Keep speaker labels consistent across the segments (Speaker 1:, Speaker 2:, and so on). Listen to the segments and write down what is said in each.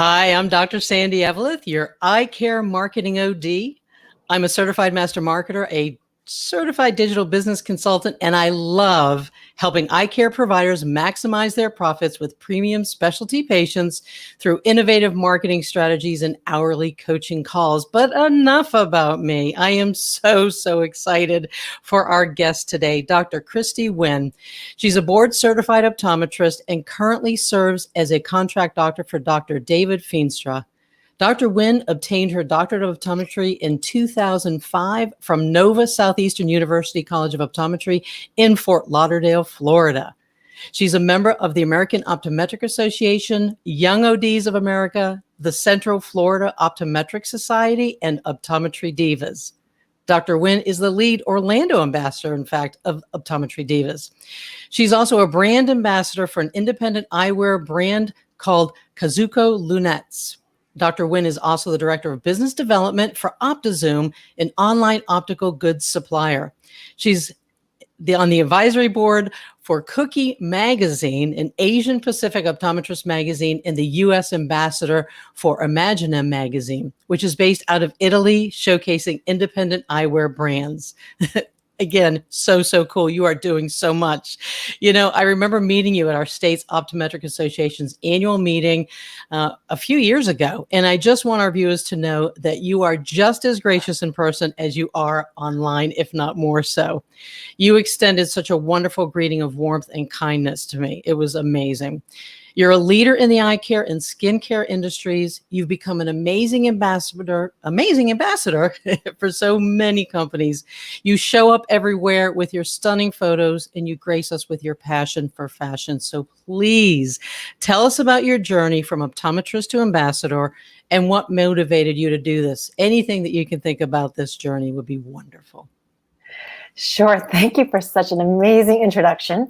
Speaker 1: Hi, I'm Dr. Sandy Eveleth, your eye care marketing OD. I'm a certified master marketer, a certified digital business consultant, and I love helping eye care providers maximize their profits with premium specialty patients through innovative marketing strategies and hourly coaching calls. But enough about me. I am so excited for our guest today, Dr. Kristie Nguyen. She's a board certified optometrist and currently serves as a contract doctor for Dr. David Feenstra. Dr. Nguyen obtained her doctorate of optometry in 2005 from Nova Southeastern University College of Optometry in Fort Lauderdale, Florida. She's a member of the American Optometric Association, Young ODs of America, the Central Florida Optometric Society, and Optometry Divas. Dr. Nguyen is the lead Orlando ambassador, in fact, of Optometry Divas. She's also a brand ambassador for an independent eyewear brand called Kazuko Lunettes. Dr. Nguyen is also the director of business development for OptiZoom, an online optical goods supplier. She's on the advisory board for Cookie Magazine, an Asian Pacific optometrist magazine, and the U.S. ambassador for Imaginem magazine, which is based out of Italy, showcasing independent eyewear brands. Again, so cool. You are doing so much. You know, I remember meeting you at our state's Optometric Association's annual meeting a few years ago. And I just want our viewers to know that you are just as gracious in person as you are online, if not more so. You extended such a wonderful greeting of warmth and kindness to me. It was amazing. You're a leader in the eye care and skincare industries. You've become an amazing ambassador for so many companies. You show up everywhere with your stunning photos and you grace us with your passion for fashion. So please tell us about your journey from optometrist to ambassador and what motivated you to do this. Anything that you can think about this journey would be wonderful.
Speaker 2: Sure. Thank you for such an amazing introduction.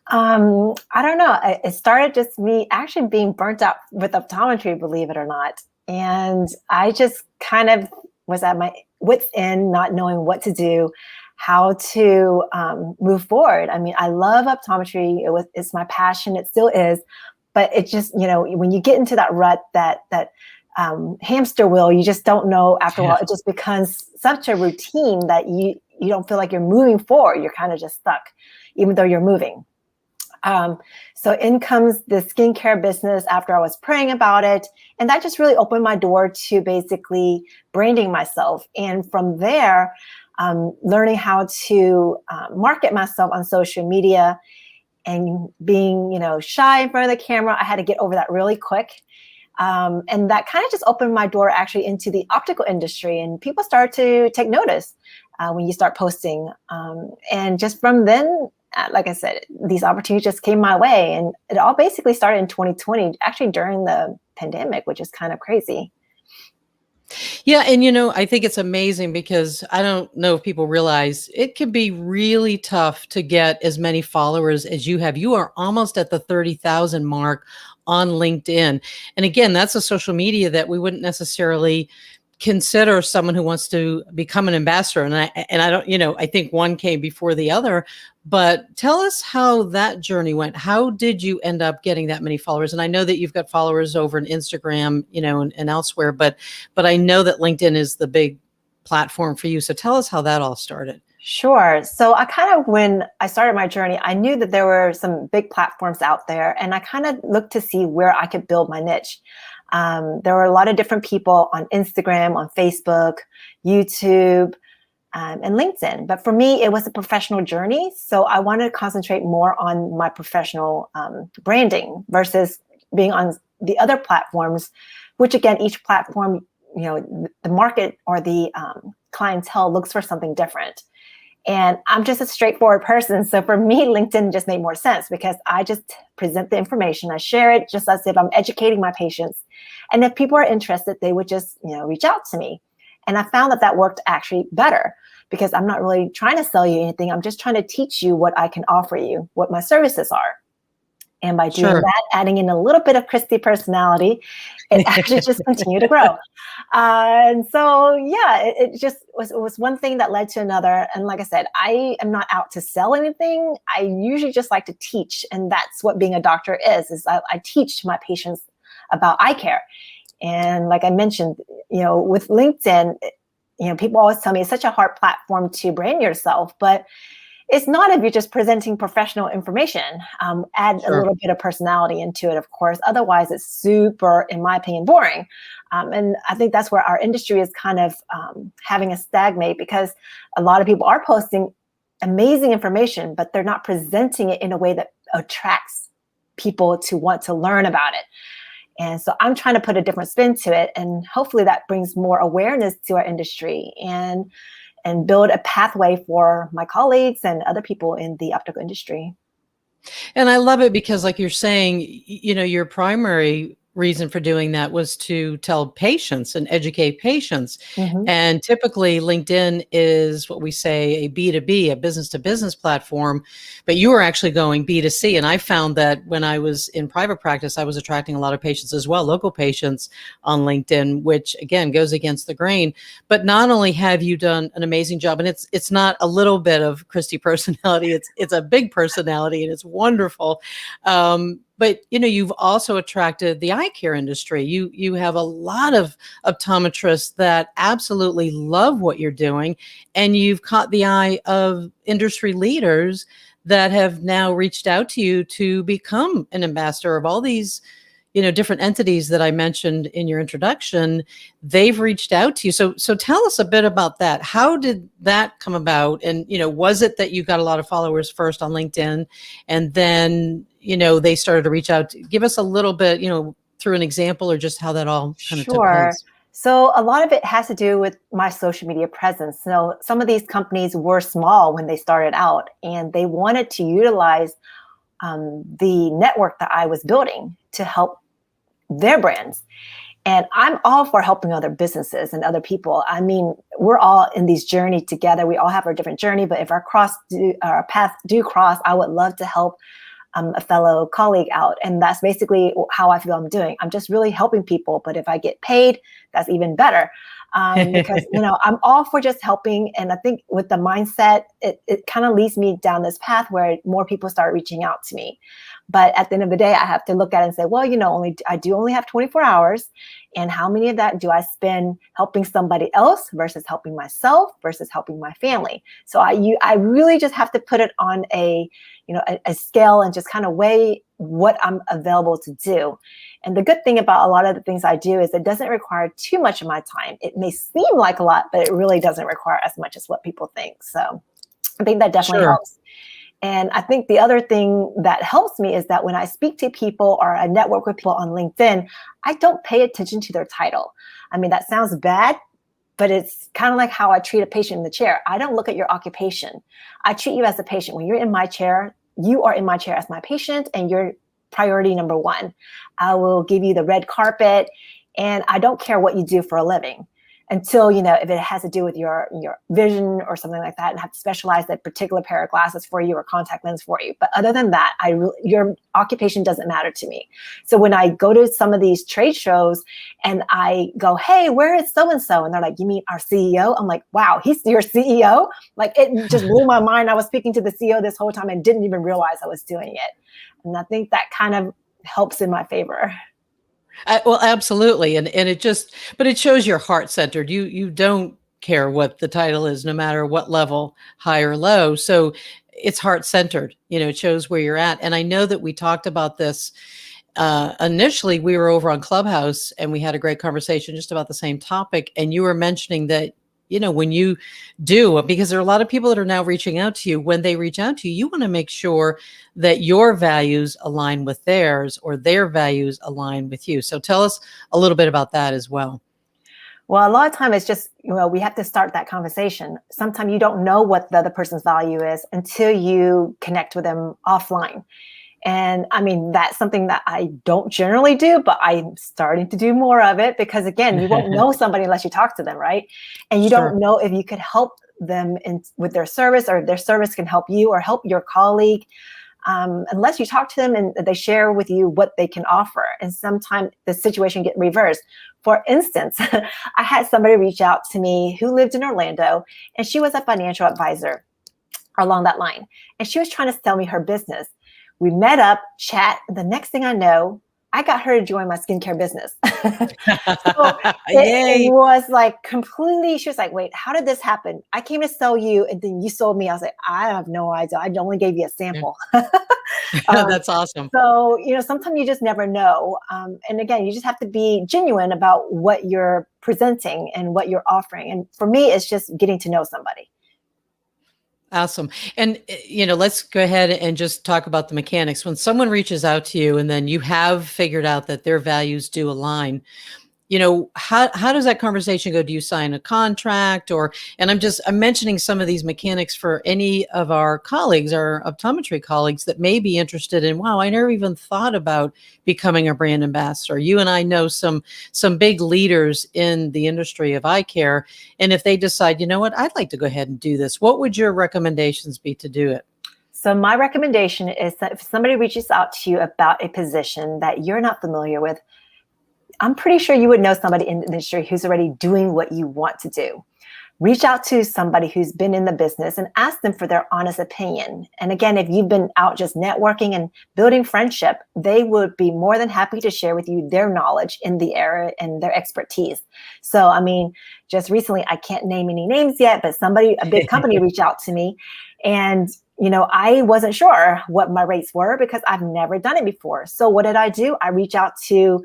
Speaker 2: I don't know. It started just me actually being burnt out with optometry, believe it or not. And I just kind of was at my wit's end, not knowing what to do, how to move forward. I mean, I love optometry. It's my passion. It still is. But it just, when you get into that rut, that hamster wheel, you just don't know after a while. It just becomes such a routine that you don't feel like you're moving forward. You're kind of just stuck, even though you're moving. So in comes the skincare business after I was praying about it. And that just really opened my door to basically branding myself. And from there, learning how to market myself on social media and being, shy in front of the camera, I had to get over that really quick. And that kind of just opened my door actually into the optical industry. And people start to take notice when you start posting. And just from then, like I said, these opportunities just came my way. And it all basically started in 2020, actually during the pandemic, which is kind of crazy.
Speaker 1: Yeah. And, I think it's amazing because I don't know if people realize it can be really tough to get as many followers as you have. You are almost at the 30,000 mark on LinkedIn. And again, that's a social media that we wouldn't necessarily consider someone who wants to become an ambassador. And I don't, I think one came before the other, but tell us how that journey went. How did you end up getting that many followers? And I know that you've got followers over on Instagram, and elsewhere, but I know that LinkedIn is the big platform for you. So tell us how that all started.
Speaker 2: Sure. So when I started my journey, I knew that there were some big platforms out there, and I kind of looked to see where I could build my niche. There were a lot of different people on Instagram, on Facebook, YouTube, and LinkedIn. But for me, it was a professional journey. So I wanted to concentrate more on my professional branding versus being on the other platforms, which again, each platform, the market or the clientele looks for something different. And I'm just a straightforward person. So for me, LinkedIn just made more sense because I just present the information. I share it just as if I'm educating my patients. And if people are interested, they would just, reach out to me. And I found that worked actually better because I'm not really trying to sell you anything. I'm just trying to teach you what I can offer you, what my services are. And by doing that, adding in a little bit of Kristie personality, it actually just continued to grow. And so, it just was one thing that led to another. And like I said, I am not out to sell anything. I usually just like to teach. And that's what being a doctor is I teach my patients about eye care. And like I mentioned, with LinkedIn, people always tell me it's such a hard platform to brand yourself, but it's not if you're just presenting professional information. Add a little bit of personality into it, of course. Otherwise, it's super, in my opinion, boring. And I think that's where our industry is kind of having a stagnate, because a lot of people are posting amazing information, but they're not presenting it in a way that attracts people to want to learn about it. And so I'm trying to put a different spin to it. And hopefully that brings more awareness to our industry and build a pathway for my colleagues and other people in the optical industry.
Speaker 1: And I love it because, like you're saying, your primary reason for doing that was to tell patients and educate patients.
Speaker 2: Mm-hmm.
Speaker 1: And typically LinkedIn is what we say a B2B, a business to business platform, but you were actually going B2C. And I found that when I was in private practice, I was attracting a lot of patients as well, local patients on LinkedIn, which again goes against the grain. But not only have you done an amazing job, and it's not a little bit of Kristie personality, it's a big personality and it's wonderful. But you've also attracted the eye care industry. You have a lot of optometrists that absolutely love what you're doing, and you've caught the eye of industry leaders that have now reached out to you to become an ambassador of all these different entities that I mentioned in your introduction. They've reached out to you. So tell us a bit about that. How did that come about? And, was it that you got a lot of followers first on LinkedIn and then, they started to reach out? Give us a little bit, through an example or just how that all kind of took place.
Speaker 2: So a lot of it has to do with my social media presence. So some of these companies were small when they started out, and they wanted to utilize the network that I was building to help their brands. And I'm all for helping other businesses and other people. I mean, we're all in these journeys together. We all have our different journey, but if our paths do cross, I would love to help a fellow colleague out. And that's basically how I feel I'm doing. I'm just really helping people. But if I get paid, that's even better. Because, I'm all for just helping. And I think with the mindset, it kind of leads me down this path where more people start reaching out to me. But at the end of the day, I have to look at it and say, well, I do only have 24 hours. And how many of that do I spend helping somebody else versus helping myself versus helping my family? So I really just have to put it on a scale and just kind of weigh what I'm available to do. And the good thing about a lot of the things I do is it doesn't require too much of my time. It may seem like a lot, but it really doesn't require as much as what people think. So I think that definitely helps. And I think the other thing that helps me is that when I speak to people or I network with people on LinkedIn, I don't pay attention to their title. I mean, that sounds bad, but it's kind of like how I treat a patient in the chair. I don't look at your occupation. I treat you as a patient. When you're in my chair, you are in my chair as my patient, and you're priority number one. I will give you the red carpet, and I don't care what you do for a living until, if it has to do with your vision or something like that, and have to specialize that particular pair of glasses for you or contact lens for you. But other than that, your occupation doesn't matter to me. So when I go to some of these trade shows and I go, hey, where is so-and-so? And they're like, you mean our CEO? I'm like, wow, he's your CEO? Like, it just blew my mind. I was speaking to the CEO this whole time and didn't even realize I was doing it. And I think that kind of helps in my favor.
Speaker 1: Well, absolutely. And but it shows you're heart centered. You don't care what the title is, no matter what level, high or low. So it's heart centered, it shows where you're at. And I know that we talked about this initially. We were over on Clubhouse and we had a great conversation just about the same topic. And you were mentioning that, when you do, because there are a lot of people that are now reaching out to you, when they reach out to you, you want to make sure that your values align with theirs or their values align with you. So tell us a little bit about that as well.
Speaker 2: Well, a lot of time it's just, we have to start that conversation. Sometimes you don't know what the other person's value is until you connect with them offline. And I mean, that's something that I don't generally do, but I'm starting to do more of it because, again, you won't know somebody unless you talk to them, right? And you don't know if you could help them with their service, or if their service can help you or help your colleague, unless you talk to them and they share with you what they can offer. And sometimes the situation gets reversed. For instance, I had somebody reach out to me who lived in Orlando, and she was a financial advisor along that line. And she was trying to sell me her business. We met up, chat. The next thing I know, I got her to join my skincare business. So it
Speaker 1: Yay.
Speaker 2: was like completely, she was like, wait, how did this happen? I came to sell you and then you sold me. I was like, I have no idea. I only gave you a sample. Um,
Speaker 1: That's awesome.
Speaker 2: so, sometimes you just never know. And again, you just have to be genuine about what you're presenting and what you're offering. And for me, it's just getting to know somebody.
Speaker 1: Awesome. And, let's go ahead and just talk about the mechanics. When someone reaches out to you and then you have figured out that their values do align, how does that conversation go? Do you sign a contract and I'm mentioning some of these mechanics for any of our colleagues, our optometry colleagues that may be interested in, wow, I never even thought about becoming a brand ambassador. You and I know some big leaders in the industry of eye care. And if they decide, you know what, I'd like to go ahead and do this, what would your recommendations be to do it?
Speaker 2: So my recommendation is that if somebody reaches out to you about a position that you're not familiar with, I'm pretty sure you would know somebody in the industry who's already doing what you want to do. Reach out to somebody who's been in the business and ask them for their honest opinion. And again, if you've been out just networking and building friendship, they would be more than happy to share with you their knowledge in the area and their expertise. So, just recently, I can't name any names yet, but a big company reached out to me and I wasn't sure what my rates were because I've never done it before. So what did I do? I reached out to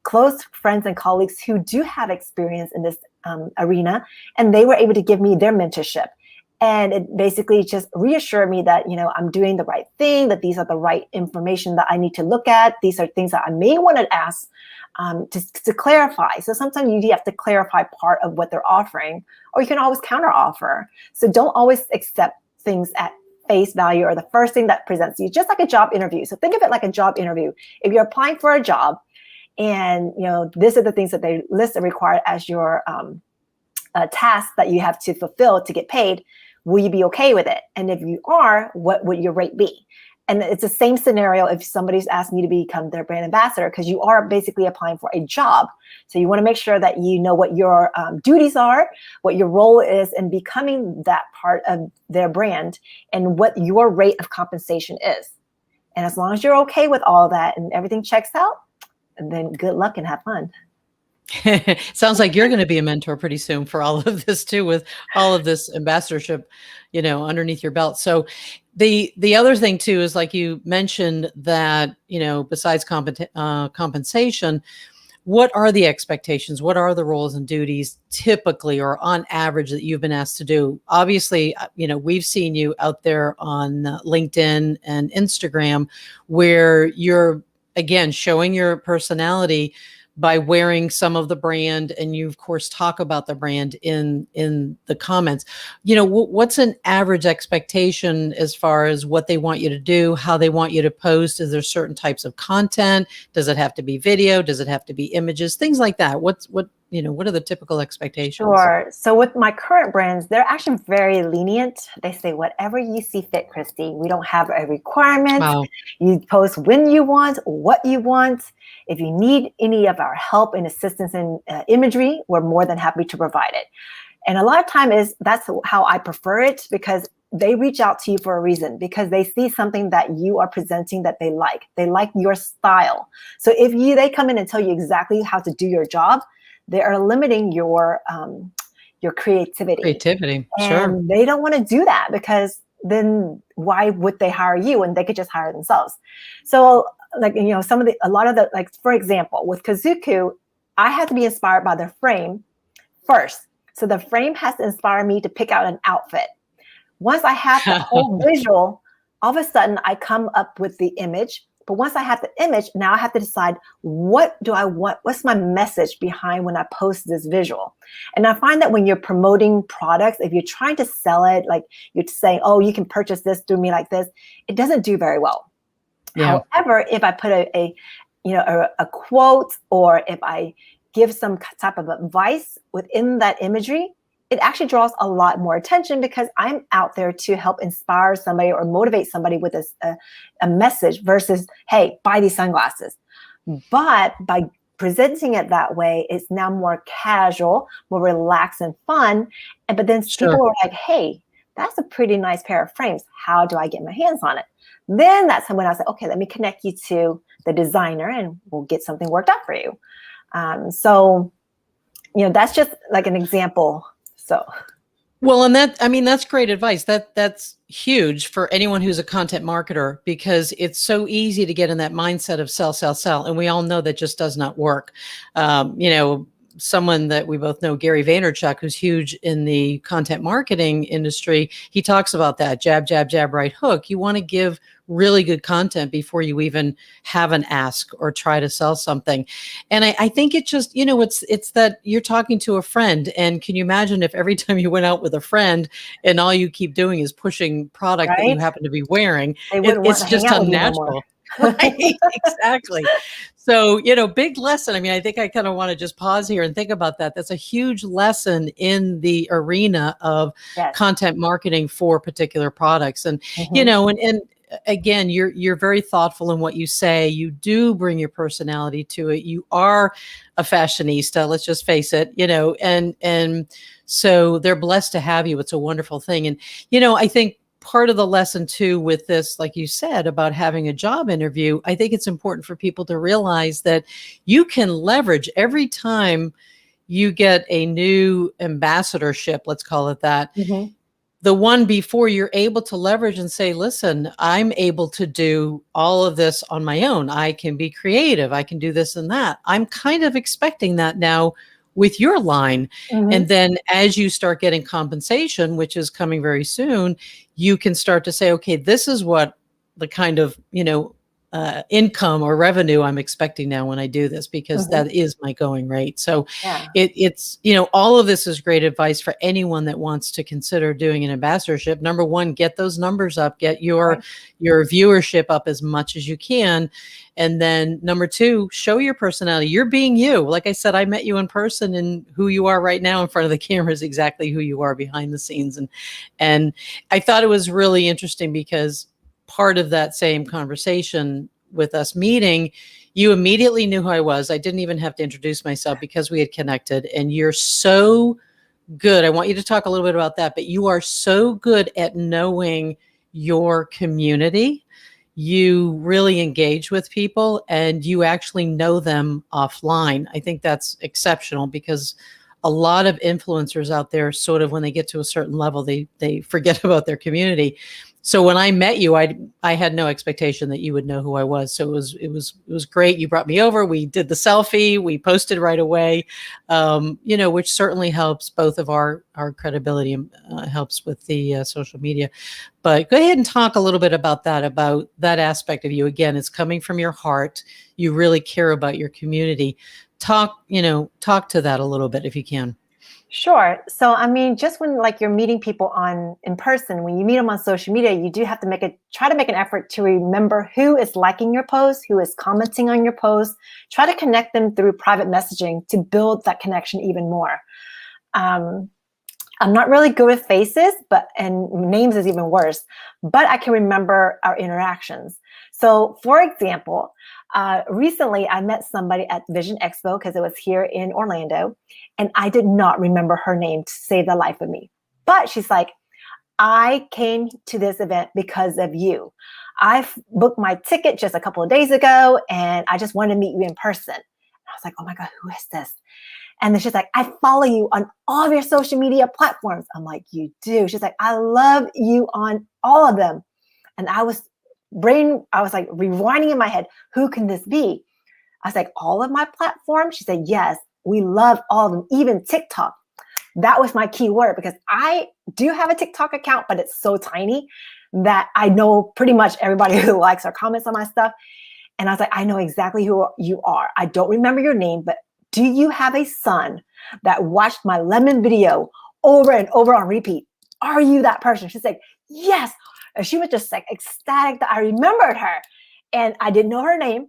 Speaker 2: close friends and colleagues who do have experience in this arena, and they were able to give me their mentorship. And it basically just reassured me that, I'm doing the right thing, that these are the right information that I need to look at. These are things that I may want to ask to clarify. So sometimes you have to clarify part of what they're offering, or you can always counter offer. So don't always accept things at face value or the first thing that presents you, just like a job interview. So think of it like a job interview. If you're applying for a job, and these are the things that they list and require as your tasks that you have to fulfill to get paid. Will you be okay with it? And if you are, what would your rate be? And it's the same scenario if somebody's asking you to become their brand ambassador, because you are basically applying for a job. So you want to make sure that you know what your duties are, what your role is in becoming that part of their brand, and what your rate of compensation is. And as long as you're okay with all that and everything checks out, and then good luck and have fun.
Speaker 1: Sounds like you're going to be a mentor pretty soon for all of this too, with all of this ambassadorship, underneath your belt. So the other thing too is, like you mentioned, that, besides compensation, what are the expectations? What are the roles and duties typically or on average that you've been asked to do? Obviously, we've seen you out there on LinkedIn and Instagram where you're, again, showing your personality by wearing some of the brand, and you of course talk about the brand in the comments. What's an average expectation as far as what they want you to do, how they want you to post? Is there certain types of content? Does it have to be video? Does it have to be images? Things like that. What are the typical expectations?
Speaker 2: Sure. So with my current brands, they're actually very lenient. They say whatever you see fit, Kristie. We don't have a requirement.
Speaker 1: Wow.
Speaker 2: You post when you want, what you want. If you need any of our help and assistance in imagery, we're more than happy to provide it. And a lot of time that's how I prefer it, because they reach out to you for a reason, because they see something that you are presenting that they like. They like your style. So if they come in and tell you exactly how to do your job, they are limiting your creativity.
Speaker 1: Creativity, sure.
Speaker 2: And they don't want to do that, because then why would they hire you when they could just hire themselves? So for example, with Kazuku, I had to be inspired by their frame first. So the frame has to inspire me to pick out an outfit. Once I have the whole visual, all of a sudden I come up with the image. But once I have the image, now I have to decide, what do I want? What's my message behind when I post this visual? And I find that when you're promoting products, if you're trying to sell it, like you're saying, oh, you can purchase this through me like this, it doesn't do very well. Yeah. However, if I put a quote, or if I give some type of advice within that imagery, it actually draws a lot more attention, because I'm out there to help inspire somebody or motivate somebody with a message versus, hey, buy these sunglasses. But by presenting it that way, it's now more casual, more relaxed and fun. But then people are like, hey, that's a pretty nice pair of frames. How do I get my hands on it? Then that's when I said, okay, let me connect you to the designer and we'll get something worked out for you. So, that's just like an example. So.
Speaker 1: Well, and that's great advice. That's huge for anyone who's a content marketer, because it's so easy to get in that mindset of sell, sell, sell. And we all know that just does not work. Someone that we both know, Gary Vaynerchuk, who's huge in the content marketing industry, he talks about that jab, jab, jab, right hook. You want to give really good content before you even have an ask or try to sell something. And I think it just, it's that you're talking to a friend. And can you imagine if every time you went out with a friend and all you keep doing is pushing product that you
Speaker 2: Right?
Speaker 1: happen to be wearing,
Speaker 2: They wouldn't want
Speaker 1: it's
Speaker 2: to hang
Speaker 1: just
Speaker 2: out with you no more.
Speaker 1: unnatural. Right, exactly. So, big lesson. I mean, I think I kind of want to just pause here and think about that. That's a huge lesson in the arena of
Speaker 2: Yes.
Speaker 1: content marketing for particular products. And, and again, you're very thoughtful in what you say. You do bring your personality to it. You are a fashionista, let's just face it, and so they're blessed to have you. It's a wonderful thing. And, I think part of the lesson too with this, like you said, about having a job interview, I think it's important for people to realize that you can leverage every time you get a new ambassadorship, let's call it that.
Speaker 2: Mm-hmm.
Speaker 1: The one before, you're able to leverage and say, listen, I'm able to do all of this on my own. I can be creative. I can do this and that. I'm kind of expecting that now with your line.
Speaker 2: Mm-hmm.
Speaker 1: And then as you start getting compensation, which is coming very soon, you can start to say, okay, this is what the kind of, income or revenue I'm expecting now when I do this, because that is my going rate. So it's, all of this is great advice for anyone that wants to consider doing an ambassadorship. Number one, get those numbers up, get your viewership up as much as you can. And then number two, show your personality. You're being you. Like I said, I met you in person, and who you are right now in front of the camera is exactly who you are behind the scenes. And I thought it was really interesting because part of that same conversation with us meeting, you immediately knew who I was. I didn't even have to introduce myself because we had connected. And you're so good. I want you to talk a little bit about that, but you are so good at knowing your community. You really engage with people and you actually know them offline. I think that's exceptional, because a lot of influencers out there, sort of when they get to a certain level, they forget about their community. So when I met you, I had no expectation that you would know who I was. So it was great. You brought me over. We did the selfie. We posted right away, which certainly helps both of our credibility and helps with the social media. But go ahead and talk a little bit about that aspect of you. Again, it's coming from your heart. You really care about your community. Talk to that a little bit if you can.
Speaker 2: Sure. So, I mean, just when you're meeting people in person, when you meet them on social media, you do have to try to make an effort to remember who is liking your post, who is commenting on your post. Try to connect them through private messaging to build that connection even more. I'm not really good with faces, and names is even worse, but I can remember our interactions. So, for example, recently I met somebody at Vision Expo because it was here in Orlando, and I did not remember her name to save the life of me. But she's like, I came to this event because of you. I booked my ticket just a couple of days ago, and I just wanted to meet you in person. And I was like, oh my God, who is this? And then she's like, I follow you on all of your social media platforms. I'm like, you do? She's like, I love you on all of them. And I was like rewinding in my head, who can this be? I was like, all of my platforms? She said, yes, we love all of them, even TikTok. That was my key word, because I do have a TikTok account, but it's so tiny that I know pretty much everybody who likes or comments on my stuff. And I was like, I know exactly who you are. I don't remember your name, but do you have a son that watched my lemon video over and over on repeat? Are you that person? She's like, yes. And she was just like ecstatic that I remembered her. And I didn't know her name,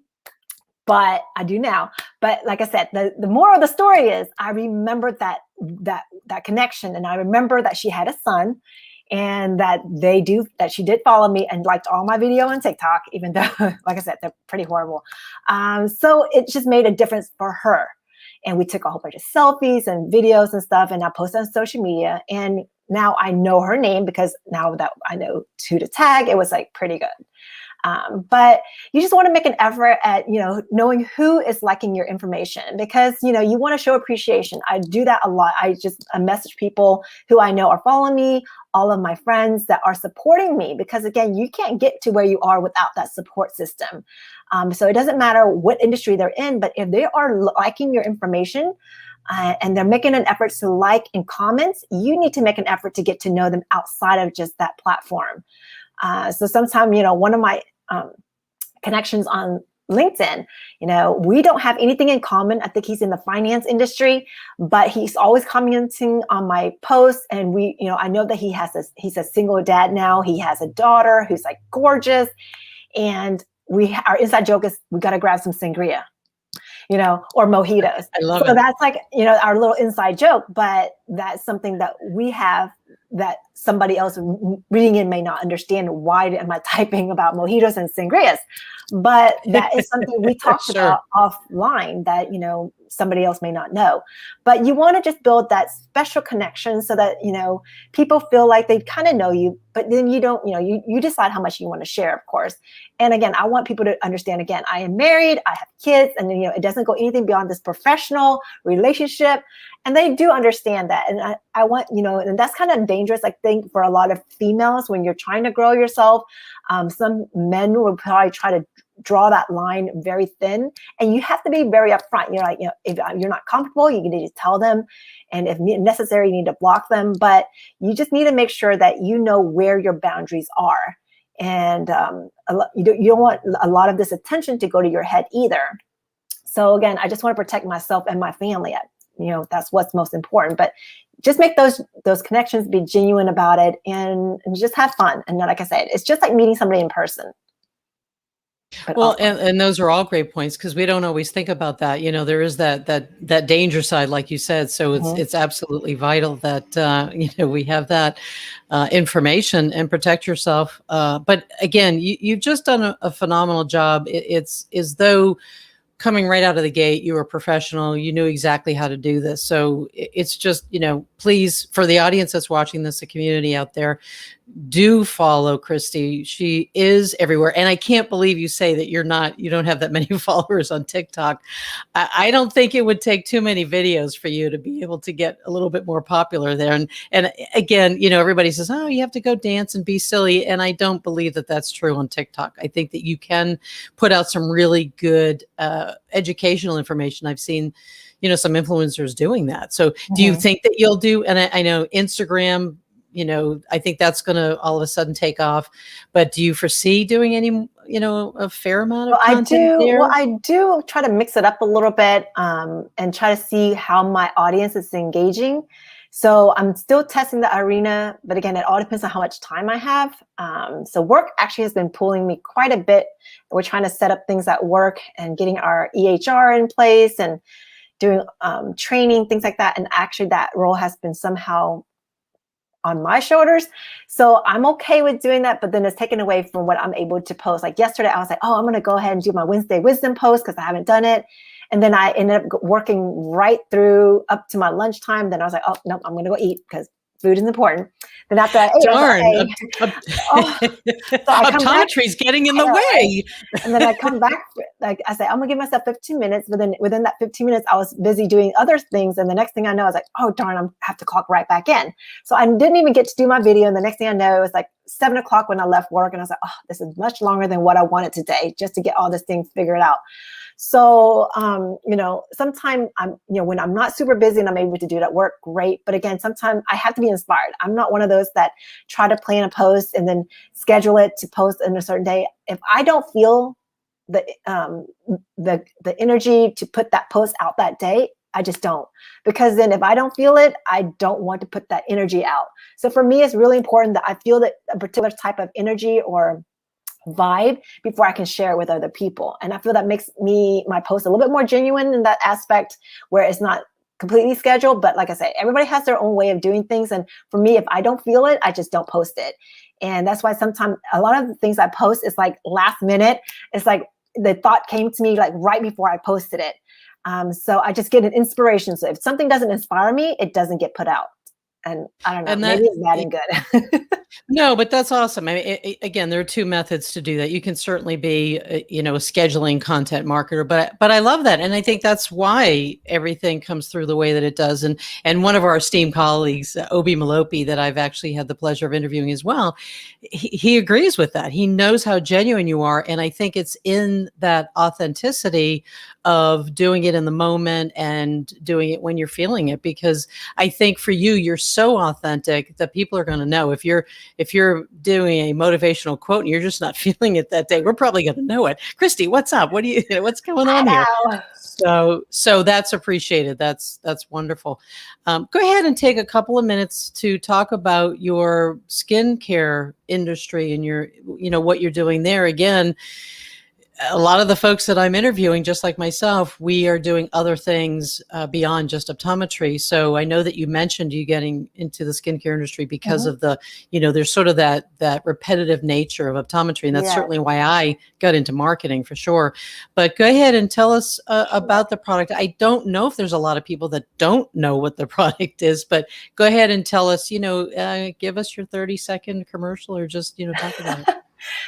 Speaker 2: but I do now. But like I said, the moral of the story is I remembered that connection. And I remember that she had a son, and that she did follow me and liked all my video on TikTok, even though, like I said, they're pretty horrible. So it just made a difference for her. And we took a whole bunch of selfies and videos and stuff, and I posted on social media. And now I know her name because now that I know who to tag, it was like pretty good. But you just want to make an effort at, knowing who is liking your information, because, you want to show appreciation. I do that a lot. I message people who I know are following me, all of my friends that are supporting me, because again, you can't get to where you are without that support system. So it doesn't matter what industry they're in, but if they are liking your information, and they're making an effort to like and comment, you need to make an effort to get to know them outside of just that platform. So sometimes, one of my connections on LinkedIn, we don't have anything in common. I think he's in the finance industry, but he's always commenting on my posts. And I know that he's a single dad now. He has a daughter who's like gorgeous. And our inside joke is we got to grab some sangria, or mojitos.
Speaker 1: I love it.
Speaker 2: So that's like, our little inside joke, but that's something that we have that somebody else reading in may not understand. Why am I typing about mojitos and sangrias? But that is something we talked about offline that, somebody else may not know. But you want to just build that special connection so that, people feel like they kind of know you, but then you don't, you decide how much you want to share, of course. And again, I want people to understand, again, I am married, I have kids, and then, it doesn't go anything beyond this professional relationship. And they do understand that. And I want, and that's kind of dangerous, I think, for a lot of females when you're trying to grow yourself. Some men will probably try to draw that line very thin, and you have to be very upfront. You're like, if you're not comfortable, you need to tell them, and if necessary, you need to block them. But you just need to make sure that you know where your boundaries are, and you don't want a lot of this attention to go to your head either. So again, I just want to protect myself and my family. That's what's most important. But just make those connections, be genuine about it, and just have fun. And like I said, it's just like meeting somebody in person. But
Speaker 1: well, and those are all great points, because we don't always think about that. There is that danger side, like you said. So it's absolutely vital that we have that information and protect yourself. But again, you've just done a phenomenal job. It's as though coming right out of the gate, you were a professional. You knew exactly how to do this. So it's just, please, for the audience that's watching this, the community out there, do follow Kristie. She is everywhere. And I can't believe you say that you don't have that many followers on TikTok. I don't think it would take too many videos for you to be able to get a little bit more popular there. And again, everybody says, oh, you have to go dance and be silly. And I don't believe that that's true on TikTok. I think that you can put out some really good educational information. I've seen, some influencers doing that. So do you think that you'll do, and I know Instagram, I think that's going to all of a sudden take off, but do you foresee doing any, a fair amount of content there?
Speaker 2: Well, I do try to mix it up a little bit, and try to see how my audience is engaging. So I'm still testing the arena, but again, it all depends on how much time I have. So work actually has been pulling me quite a bit. We're trying to set up things at work and getting our EHR in place and doing training, things like that. And actually that role has been somehow on my shoulders. So I'm okay with doing that, but then it's taken away from what I'm able to post. Like yesterday, I was like, oh, I'm going to go ahead and do my Wednesday wisdom post because I haven't done it. And then I ended up working right through up to my lunchtime. Then I was like, oh, no, I'm going to go eat because food is important. Then after I ate,
Speaker 1: darn,
Speaker 2: so
Speaker 1: optometry is getting in the way.
Speaker 2: And then I come back, like I say, I'm gonna give myself 15 minutes. But then within that 15 minutes, I was busy doing other things. And the next thing I know, I was like, oh darn, I have to clock right back in. So I didn't even get to do my video. And the next thing I know, it was like 7 o'clock when I left work. And I was like, oh, this is much longer than what I wanted today, just to get all this thing figured out. So, sometimes when I'm not super busy and I'm able to do that work, great. But again, sometimes I have to be inspired. I'm not one of those that try to plan a post and then schedule it to post in a certain day. If I don't feel the energy to put that post out that day, I just don't. Because then if I don't feel it, I don't want to put that energy out. So for me, it's really important that I feel that a particular type of energy or vibe before I can share it with other people. And I feel that makes my post a little bit more genuine in that aspect where it's not completely scheduled. But like I said, everybody has their own way of doing things. And for me, if I don't feel it, I just don't post it. And that's why sometimes a lot of the things I post is like last minute. It's like the thought came to me like right before I posted it. So I just get an inspiration. So if something doesn't inspire me, it doesn't get put out. And I don't know,
Speaker 1: And
Speaker 2: maybe
Speaker 1: that,
Speaker 2: it's bad and good.
Speaker 1: no, but that's awesome. I mean, again, there are two methods to do that. You can certainly be, a scheduling content marketer, but I love that, and I think that's why everything comes through the way that it does. And one of our esteemed colleagues, Obi Malopi, that I've actually had the pleasure of interviewing as well, he agrees with that. He knows how genuine you are, and I think it's in that authenticity of doing it in the moment and doing it when you're feeling it. Because I think for you, you're so authentic that people are going to know if you're doing a motivational quote and you're just not feeling it that day, we're probably going to know it. Kristie, what's up? What's going on here? So that's appreciated. That's wonderful. Go ahead and take a couple of minutes to talk about your skincare industry and what you're doing there. Again, a lot of the folks that I'm interviewing, just like myself, we are doing other things beyond just optometry. So I know that you mentioned you getting into the skincare industry because of the, there's sort of that repetitive nature of optometry. And that's certainly why I got into marketing for sure. But go ahead and tell us about the product. I don't know if there's a lot of people that don't know what the product is, but go ahead and tell us, give us your 30-second commercial or just, talk about it.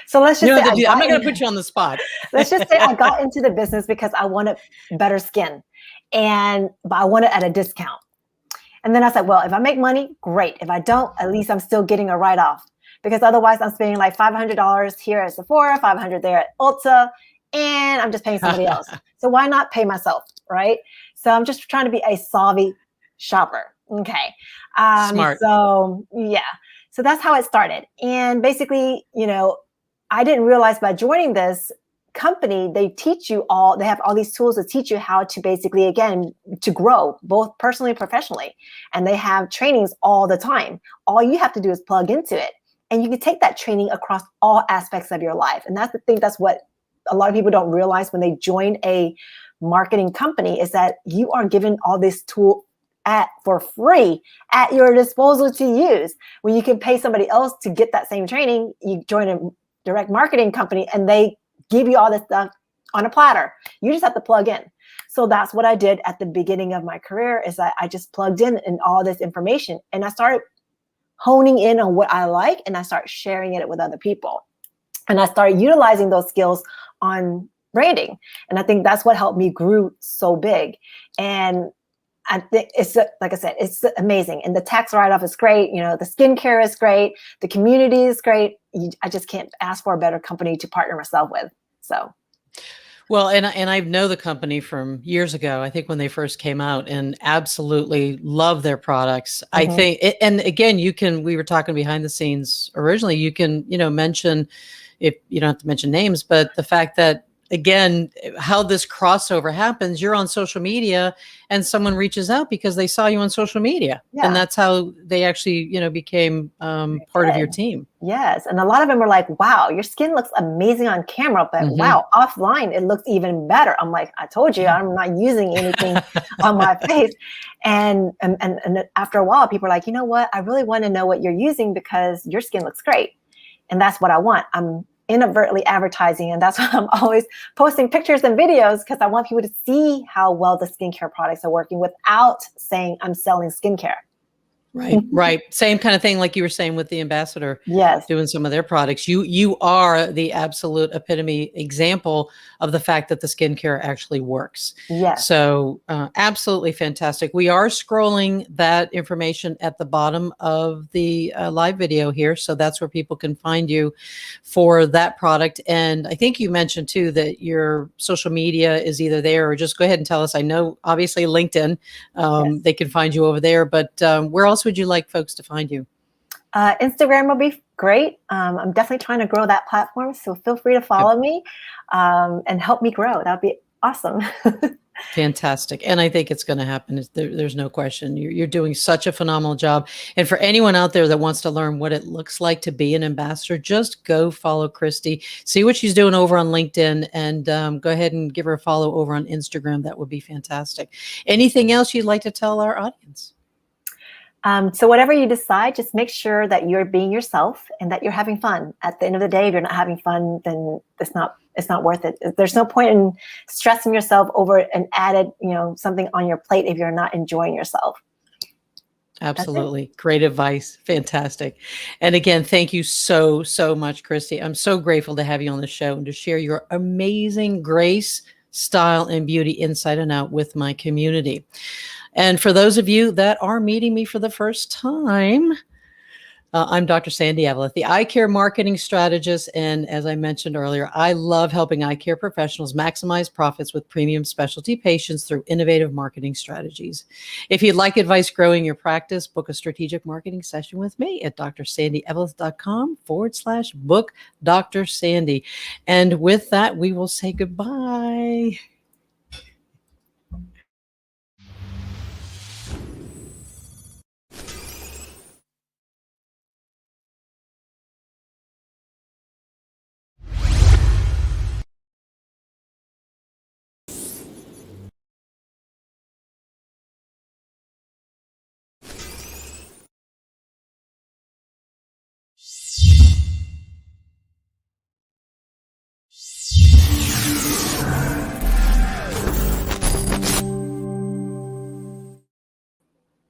Speaker 2: So let's just say
Speaker 1: I'm not going to put you on the spot.
Speaker 2: Let's just say I got into the business because I wanted better skin, but I want it at a discount. And then I said, well, if I make money, great. If I don't, at least I'm still getting a write-off, because otherwise I'm spending like $500 here at Sephora, $500 there at Ulta, and I'm just paying somebody else. So why not pay myself, right? So I'm just trying to be a savvy shopper. Okay.
Speaker 1: Smart.
Speaker 2: So yeah. So that's how it started. And basically, I didn't realize by joining this company, they have all these tools to teach you how to basically, again, to grow both personally and professionally. And they have trainings all the time. All you have to do is plug into it. And you can take that training across all aspects of your life. And that's the thing, that's what a lot of people don't realize when they join a marketing company, is that you are given all this tool for free at your disposal to use. When you can pay somebody else to get that same training, you join a direct marketing company and they give you all this stuff on a platter. You just have to plug in. So that's what I did at the beginning of my career, is that I just plugged in all this information, and I started honing in on what I like, and I started sharing it with other people. And I started utilizing those skills on branding. And I think that's what helped me grow so big. And I think it's, like I said, it's amazing. And the tax write-off is great. The skincare is great. The community is great. I just can't ask for a better company to partner myself with. So.
Speaker 1: Well, and I know the company from years ago, I think when they first came out, and absolutely love their products. I think, and again, we were talking behind the scenes originally, you can, mention, if you don't have to mention names, but the fact that, again, how this crossover happens, you're on social media and someone reaches out because they saw you on social media. Yeah. And that's how they actually, became part of your team.
Speaker 2: Yes. And a lot of them were like, wow, your skin looks amazing on camera, but wow, offline, it looks even better. I'm like, I told you, I'm not using anything on my face. And after a while, people are like, you know what? I really want to know what you're using because your skin looks great. And that's what I want. I'm inadvertently advertising, and that's why I'm always posting pictures and videos, because I want people to see how well the skincare products are working without saying I'm selling skincare.
Speaker 1: Right. Same kind of thing like you were saying with the ambassador.
Speaker 2: Yes.
Speaker 1: Doing some of their products. You are the absolute epitome example of the fact that the skincare actually works.
Speaker 2: Yes.
Speaker 1: So absolutely fantastic. We are scrolling that information at the bottom of the live video here. So that's where people can find you for that product. And I think you mentioned too that your social media is either there, or just go ahead and tell us. I know obviously LinkedIn, they can find you over there, but where else would you like folks to find you?
Speaker 2: Instagram will be great. I'm definitely trying to grow that platform, so feel free to follow me and help me grow. That would be awesome.
Speaker 1: Fantastic. And I think it's going to happen. There's no question. You're doing such a phenomenal job. And for anyone out there that wants to learn what it looks like to be an ambassador, just go follow Kristie, see what she's doing over on LinkedIn, and go ahead and give her a follow over on Instagram. That would be fantastic. Anything else you'd like to tell our audience?
Speaker 2: So whatever you decide, just make sure that you're being yourself and that you're having fun. At the end of the day, if you're not having fun, then it's not worth it. There's no point in stressing yourself over an added, something on your plate if you're not enjoying yourself.
Speaker 1: Absolutely. Great advice. Fantastic. And again, thank you so, so much, Kristie. I'm so grateful to have you on the show and to share your amazing grace, style, and beauty inside and out with my community. And for those of you that are meeting me for the first time, I'm Dr. Sandy Eveleth, the eye care marketing strategist. And as I mentioned earlier, I love helping eye care professionals maximize profits with premium specialty patients through innovative marketing strategies. If you'd like advice growing your practice, book a strategic marketing session with me at drsandyeveleth.com/book Dr. Sandy. And with that, we will say goodbye.